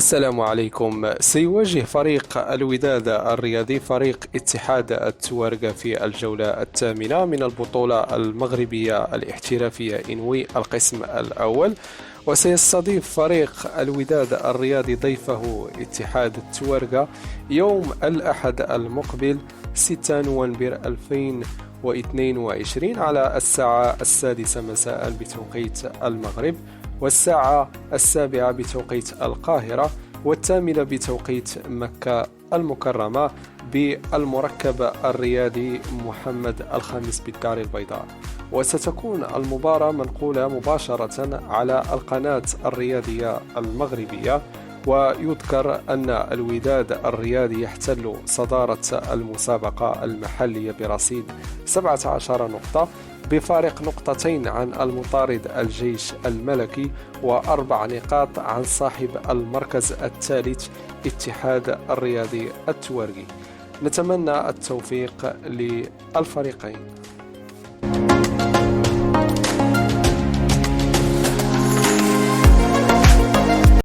السلام عليكم. سيواجه فريق الوداد الرياضي فريق اتحاد التوارقة في الجولة الثامنة من البطولة المغربية الاحترافية إنوي القسم الأول، وسيستضيف فريق الوداد الرياضي ضيفه اتحاد التوارقة يوم الأحد المقبل 6 نوفمبر 2022 على الساعة 6 مساء بتوقيت المغرب، والساعة 7 بتوقيت القاهرة، والثامنة بتوقيت مكة المكرمة بالمركب الرياضي محمد الخامس بالدار البيضاء. وستكون المباراة منقولة مباشرة على القناة الرياضية المغربية. ويذكر أن الوداد الرياضي يحتل صدارة المسابقة المحلية برصيد 17 نقطة بفارق نقطتين عن المطارد الجيش الملكي و4 نقاط عن صاحب المركز الثالث اتحاد الرياضي التوارقي. نتمنى التوفيق للفريقين.